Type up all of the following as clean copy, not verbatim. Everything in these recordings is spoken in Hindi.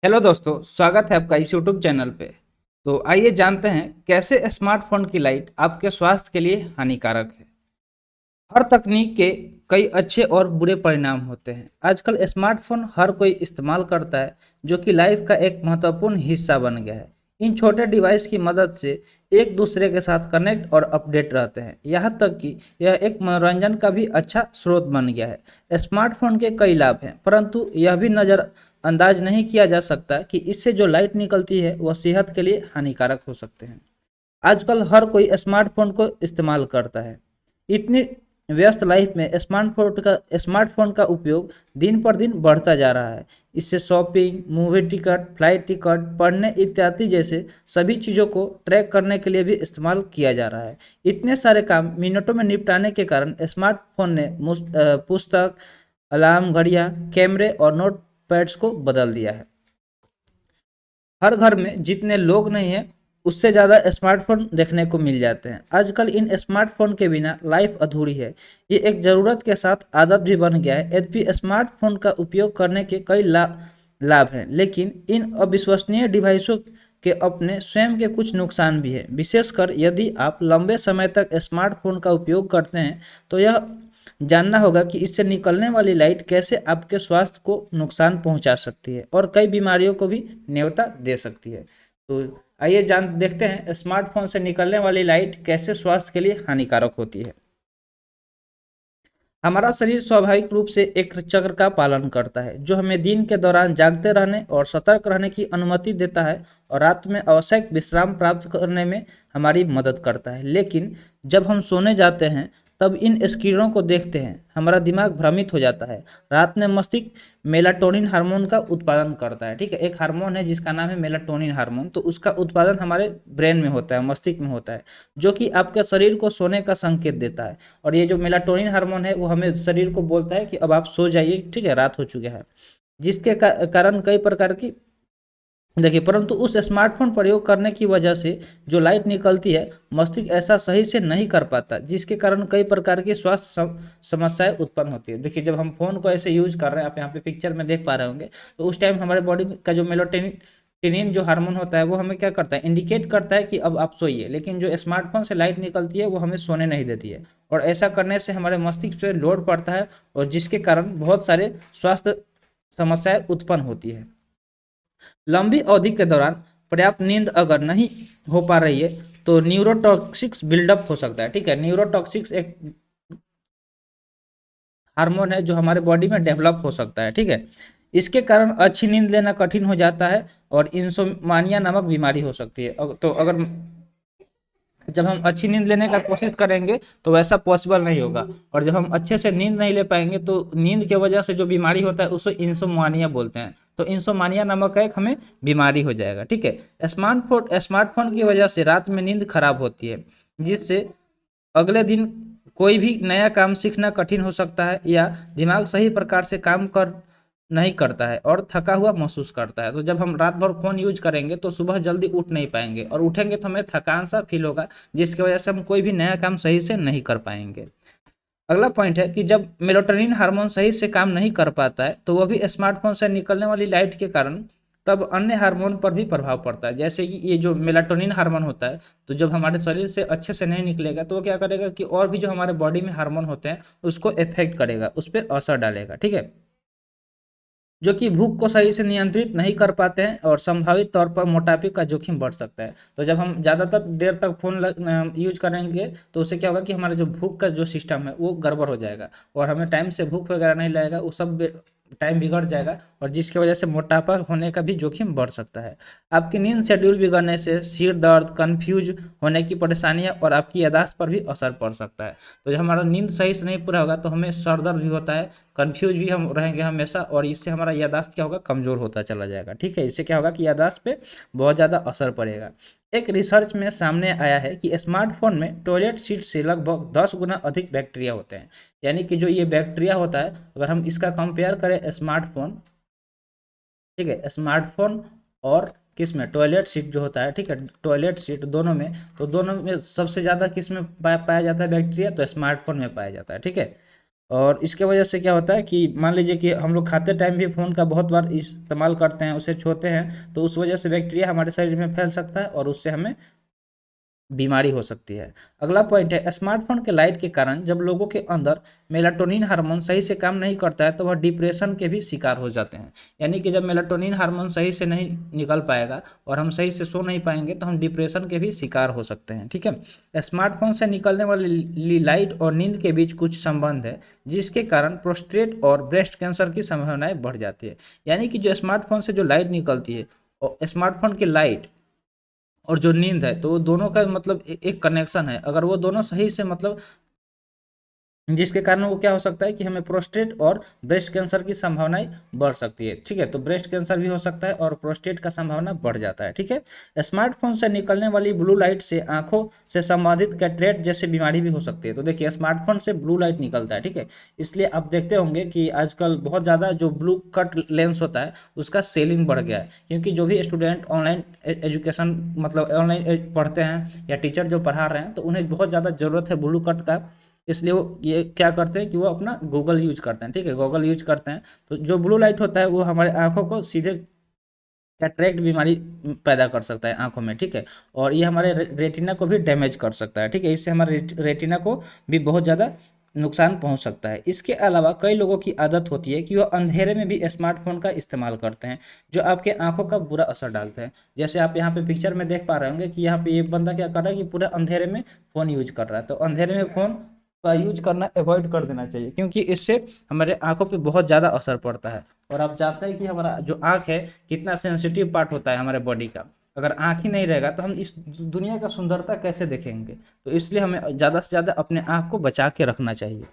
हेलो दोस्तों, स्वागत है आपका इस यूट्यूब चैनल पे। तो आइए जानते हैं कैसे स्मार्टफोन की लाइट आपके स्वास्थ्य के लिए हानिकारक है। हर तकनीक के कई अच्छे और बुरे परिणाम होते हैं। आजकल स्मार्टफोन हर कोई इस्तेमाल करता है, जो कि लाइफ का एक महत्वपूर्ण हिस्सा बन गया है। इन छोटे डिवाइस की मदद से एक दूसरे के साथ कनेक्ट और अपडेट रहते हैं। यहाँ तक कि यह एक मनोरंजन का भी अच्छा स्रोत बन गया है। स्मार्टफोन के कई लाभ हैं, परंतु यह भी नज़रअंदाज नहीं किया जा सकता कि इससे जो लाइट निकलती है वह सेहत के लिए हानिकारक हो सकते हैं। आजकल हर कोई स्मार्टफोन को इस्तेमाल करता है। इतनी व्यस्त लाइफ में स्मार्टफोन का उपयोग दिन पर दिन बढ़ता जा रहा है। इससे shopping, movie ticket, flight ticket, पढ़ने इत्यादि जैसे सभी चीज़ों को ट्रैक करने के लिए भी इस्तेमाल किया जा रहा है। इतने सारे काम मिनटों में निपटाने के कारण स्मार्टफोन ने पुस्तक, अलार्म, घड़ियाँ, कैमरे और नोट पैड्स को बदल दिया है। हर घर में जितने लोग नहीं हैं, उससे ज़्यादा स्मार्टफोन देखने को मिल जाते हैं। आजकल इन स्मार्टफोन के बिना लाइफ अधूरी है। ये एक ज़रूरत के साथ आदत भी बन गया है। यद्यपि स्मार्टफोन का उपयोग करने के कई लाभ हैं, लेकिन इन अविश्वसनीय डिवाइसों के अपने स्वयं के कुछ नुकसान भी हैं। विशेषकर यदि आप लंबे समय तक स्मार्टफोन का उपयोग करते हैं, तो यह जानना होगा कि इससे निकलने वाली लाइट कैसे आपके स्वास्थ्य को नुकसान पहुंचा सकती है और कई बीमारियों को भी न्योता दे सकती है। तो आइए जान देखते हैं स्मार्टफोन से निकलने वाली लाइट कैसे स्वास्थ्य के लिए हानिकारक होती है। हमारा शरीर स्वाभाविक रूप से एक चक्र का पालन करता है, जो हमें दिन के दौरान जागते रहने और सतर्क रहने की अनुमति देता है और रात में आवश्यक विश्राम प्राप्त करने में हमारी मदद करता है। लेकिन जब हम सोने जाते हैं, तब इन स्क्रीनों को देखते हैं, हमारा दिमाग भ्रमित हो जाता है। रात में मस्तिष्क मेलाटोनिन हार्मोन का उत्पादन करता है। ठीक है, एक हार्मोन है जिसका नाम है मेलाटोनिन हार्मोन। तो उसका उत्पादन हमारे ब्रेन में होता है, मस्तिष्क में होता है, जो कि आपके शरीर को सोने का संकेत देता है। और ये जो मेलाटोनिन हार्मोन है वो हमें शरीर को बोलता है कि अब आप सो जाइए, ठीक है, रात हो चुका है। जिसके कारण कई प्रकार की देखिए, परंतु उस स्मार्टफोन प्रयोग करने की वजह से जो लाइट निकलती है, मस्तिष्क ऐसा सही से नहीं कर पाता, जिसके कारण कई प्रकार की स्वास्थ्य समस्याएं उत्पन्न होती है। देखिए, जब हम फोन को ऐसे यूज कर रहे हैं, आप यहाँ पे पिक्चर में देख पा रहे होंगे, तो उस टाइम हमारे बॉडी का जो मेलाटोनिन जो हार्मोन होता है वो हमें क्या करता है, इंडिकेट करता है कि अब आप सोइए। लेकिन जो स्मार्टफोन से लाइट निकलती है वो हमें सोने नहीं देती है, और ऐसा करने से हमारे मस्तिष्क पे लोड पड़ता है, और जिसके कारण बहुत सारे स्वास्थ्य समस्याएं उत्पन्न होती है। लंबी अवधि के दौरान पर्याप्त नींद अगर नहीं हो पा रही है, तो न्यूरोटॉक्सिक्स बिल्डअप हो सकता है। ठीक है, न्यूरोटॉक्सिक्स एक हार्मोन है जो हमारे बॉडी में डेवलप हो सकता है। ठीक है, इसके कारण अच्छी नींद लेना कठिन हो जाता है और इंसोमानिया नामक बीमारी हो सकती है। तो अगर जब हम अच्छी नींद लेने का कोशिश करेंगे तो वैसा पॉसिबल नहीं होगा, और जब हम अच्छे से नींद नहीं ले पाएंगे तो नींद के वजह से जो बीमारी होता है उसे इंसोमानिया बोलते हैं। तो इंसोमानिया नामक एक हमें बीमारी हो जाएगा। ठीक है, स्मार्टफोन की वजह से रात में नींद खराब होती है, जिससे अगले दिन कोई भी नया काम सीखना कठिन हो सकता है, या दिमाग सही प्रकार से काम कर नहीं करता है और थका हुआ महसूस करता है। तो जब हम रात भर फ़ोन यूज करेंगे तो सुबह जल्दी उठ नहीं पाएंगे, और उठेंगे तो हमें थकान सा फील होगा, जिसकी वजह से हम कोई भी नया काम सही से नहीं कर पाएंगे। अगला पॉइंट है कि जब मेलाटोनिन हार्मोन सही से काम नहीं कर पाता है, तो वह भी स्मार्टफोन से निकलने वाली लाइट के कारण तब अन्य हार्मोन पर भी प्रभाव पड़ता है। जैसे कि ये जो मेलाटोनिन हार्मोन होता है, तो जब हमारे शरीर से अच्छे से नहीं निकलेगा तो वो क्या करेगा कि और भी जो हमारे बॉडी में हार्मोन होते हैं उसको इफेक्ट करेगा, उस पर असर डालेगा। ठीक है, जो कि भूख को सही से नियंत्रित नहीं कर पाते हैं, और संभावित तौर पर मोटापे का जोखिम बढ़ सकता है। तो जब हम ज़्यादातर देर तक फ़ोन यूज करेंगे तो उससे क्या होगा कि हमारा जो भूख का जो सिस्टम है वो गड़बड़ हो जाएगा, और हमें टाइम से भूख वगैरह नहीं लगेगा, वो सब टाइम बिगड़ जाएगा, और जिसकी वजह से मोटापा होने का भी जोखिम बढ़ सकता है। आपकी नींद शेड्यूल बिगड़ने से सिर दर्द, कंफ्यूज होने की परेशानियां और आपकी याददाश्त पर भी असर पड़ सकता है। तो जब हमारा नींद सही से नहीं पूरा होगा तो हमें सर दर्द भी होता है, कंफ्यूज भी हम रहेंगे हमेशा, और इससे हमारा याददाश्त क्या होगा, कमज़ोर होता चला जाएगा। ठीक है, इससे क्या होगा कि याददाश्त पे बहुत ज़्यादा असर पड़ेगा। एक रिसर्च में सामने आया है कि स्मार्टफोन में टॉयलेट सीट से लगभग 10 गुना अधिक बैक्टीरिया होते हैं। यानी कि जो ये बैक्टीरिया होता है, अगर हम इसका कंपेयर करें स्मार्टफोन, ठीक है, स्मार्टफोन और किस में, टॉयलेट सीट जो होता है, ठीक है, टॉयलेट सीट दोनों में, तो दोनों में सबसे ज़्यादा किस में पाया जाता है बैक्टीरिया, तो स्मार्टफोन में पाया जाता है। ठीक है, और इसके वजह से क्या होता है कि मान लीजिए कि हम लोग खाते टाइम भी फ़ोन का बहुत बार इस्तेमाल करते हैं, उसे छूते हैं, तो उस वजह से बैक्टीरिया हमारे शरीर में फैल सकता है और उससे हमें बीमारी हो सकती है। अगला पॉइंट है, स्मार्टफोन के लाइट के कारण जब लोगों के अंदर मेलाटोनिन हार्मोन सही से काम नहीं करता है तो वह डिप्रेशन के भी शिकार हो जाते हैं। यानी कि जब मेलाटोनिन हार्मोन सही से नहीं निकल पाएगा और हम सही से सो नहीं पाएंगे तो हम डिप्रेशन के भी शिकार हो सकते हैं। ठीक है, स्मार्टफोन से निकलने वाली लाइट और नींद के बीच कुछ संबंध है जिसके कारण प्रोस्टेट और ब्रेस्ट कैंसर की संभावनाएं बढ़ जाती है। यानी कि जो स्मार्टफोन से जो लाइट निकलती है और स्मार्टफोन की लाइट और जो नींद है, तो वो दोनों का मतलब एक कनेक्शन है। अगर वो दोनों सही से मतलब जिसके कारण वो क्या हो सकता है कि हमें प्रोस्टेट और ब्रेस्ट कैंसर की संभावनाएं बढ़ सकती है। ठीक है, तो ब्रेस्ट कैंसर भी हो सकता है और प्रोस्टेट का संभावना बढ़ जाता है। ठीक है, स्मार्टफोन से निकलने वाली ब्लू लाइट से आंखों से संबंधित कैटरेक्ट जैसे बीमारी भी हो सकती है। तो देखिए, स्मार्टफोन से ब्लू लाइट निकलता है। ठीक है, इसलिए आप देखते होंगे कि आजकल बहुत ज़्यादा जो ब्लू कट लेंस होता है उसका सेलिंग बढ़ गया है, क्योंकि जो भी स्टूडेंट ऑनलाइन एजुकेशन मतलब ऑनलाइन पढ़ते हैं या टीचर जो पढ़ा रहे हैं तो उन्हें बहुत ज़्यादा ज़रूरत है ब्लू कट का। इसलिए वो ये क्या करते हैं कि वो अपना गूगल यूज करते हैं। ठीक है, गूगल यूज करते हैं तो जो ब्लू लाइट होता है वो हमारे आंखों को सीधे कैटरेक्ट बीमारी पैदा कर सकता है आंखों में। ठीक है, और ये हमारे रेटिना को भी डैमेज कर सकता है। ठीक है, इससे हमारे रेटिना को भी बहुत ज़्यादा नुकसान पहुंच सकता है। इसके अलावा कई लोगों की आदत होती है कि वो अंधेरे में भी स्मार्टफोन का इस्तेमाल करते हैं, जो आपके आंखों का बुरा असर डालते हैं। जैसे आप यहाँ पे पिक्चर में देख पा रहे होंगे कि यहाँ पे ये बंदा क्या कर रहा है कि पूरे अंधेरे में फ़ोन यूज कर रहा है। तो अंधेरे में फ़ोन का यूज करना अवॉइड कर देना चाहिए, क्योंकि इससे हमारे आंखों पे बहुत ज़्यादा असर पड़ता है। और आप जानते हैं कि हमारा जो आँख है कितना सेंसिटिव पार्ट होता है हमारे बॉडी का। अगर आँख ही नहीं रहेगा तो हम इस दुनिया का सुंदरता कैसे देखेंगे। तो इसलिए हमें ज़्यादा से ज़्यादा अपने आँख को बचा के रखना चाहिए।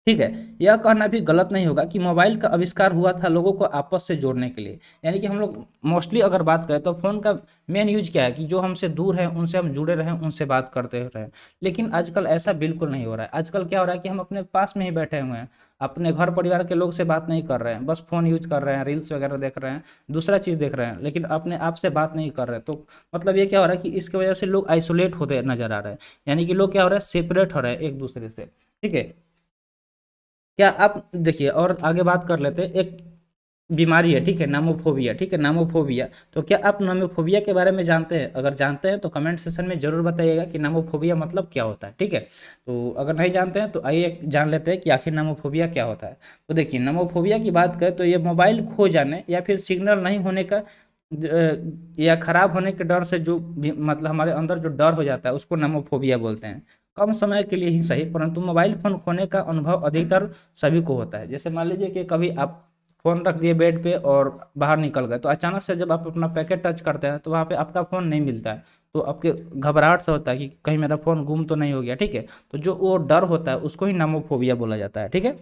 ठीक है, यह कहना भी गलत नहीं होगा कि मोबाइल का आविष्कार हुआ था लोगों को आपस से जोड़ने के लिए। यानी कि हम लोग मोस्टली अगर बात करें तो फ़ोन का मेन यूज क्या है कि जो हमसे दूर हैं उनसे हम जुड़े रहें, उनसे बात करते रहें। लेकिन आजकल ऐसा बिल्कुल नहीं हो रहा है। आजकल क्या हो रहा है कि हम अपने पास में ही बैठे हुए हैं, अपने घर परिवार के लोग से बात नहीं कर रहे हैं, बस फ़ोन यूज कर रहे हैं, रील्स वगैरह देख रहे हैं, दूसरा चीज़ देख रहे हैं, लेकिन अपने आप से बात नहीं कर रहे हैं। तो मतलब ये क्या हो रहा है कि इसकी वजह से लोग आइसोलेट होते नजर आ रहे हैं। यानी कि लोग क्या हो रहा है, सेपरेट हो रहे हैं एक दूसरे से। ठीक है, क्या आप देखिए और आगे बात कर लेते हैं। एक बीमारी है, ठीक है, नामोफोबिया। ठीक है, नामोफोबिया। तो क्या आप नामोफोबिया के बारे में जानते हैं? अगर जानते हैं तो कमेंट सेक्शन में जरूर बताइएगा कि नामोफोबिया मतलब क्या होता है। ठीक है, तो अगर नहीं जानते हैं तो आइए जान लेते हैं कि आखिर नामोफोबिया क्या होता है। तो देखिए, नामोफोबिया की बात करें तो ये मोबाइल खो जाने या फिर सिग्नल नहीं होने का या खराब होने के डर से जो मतलब हमारे अंदर जो डर हो जाता है उसको नामोफोबिया बोलते हैं। कम समय के लिए ही सही, परंतु मोबाइल फोन खोने का अनुभव अधिकतर सभी को होता है। जैसे मान लीजिए कि कभी आप फ़ोन रख दिए बेड पे और बाहर निकल गए, तो अचानक से जब आप अपना पैकेट टच करते हैं तो वहाँ पे आपका फ़ोन नहीं मिलता है। तो आपके घबराहट से होता है कि कहीं मेरा फ़ोन गुम तो नहीं हो गया। ठीक है, तो जो वो डर होता है उसको ही नामोफोबिया बोला जाता है। ठीक है,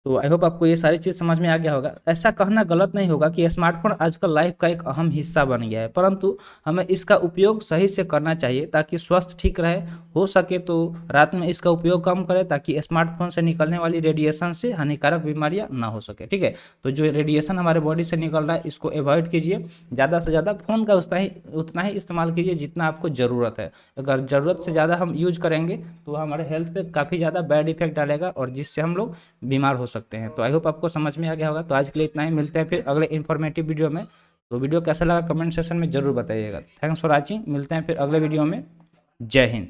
तो आई होप आपको ये सारी चीज़ समझ में आ गया होगा। ऐसा कहना गलत नहीं होगा कि स्मार्टफ़ोन आजकल लाइफ का एक अहम हिस्सा बन गया है, परंतु हमें इसका उपयोग सही से करना चाहिए ताकि स्वास्थ्य ठीक रहे। हो सके तो रात में इसका उपयोग कम करें ताकि स्मार्टफ़ोन से निकलने वाली रेडिएशन से हानिकारक बीमारियां ना हो सके। ठीक है, तो जो रेडिएशन हमारे बॉडी से निकल रहा है इसको अवॉइड कीजिए। ज़्यादा से ज़्यादा फ़ोन का उतना ही इस्तेमाल कीजिए जितना आपको ज़रूरत है। अगर ज़रूरत से ज़्यादा हम यूज करेंगे तो हमारे हेल्थ पे काफ़ी ज़्यादा बैड इफेक्ट डालेगा और जिससे हम लोग बीमार हो सकते हैं। तो आई होप आपको समझ में आ गया होगा। तो आज के लिए इतना ही, मिलते हैं फिर अगले इन्फॉर्मेटिव वीडियो में। तो वीडियो कैसा लगा कमेंट सेक्शन में ज़रूर बताइएगा। थैंक्स फॉर वॉचिंग, मिलते हैं फिर अगले वीडियो में। जय हिंद।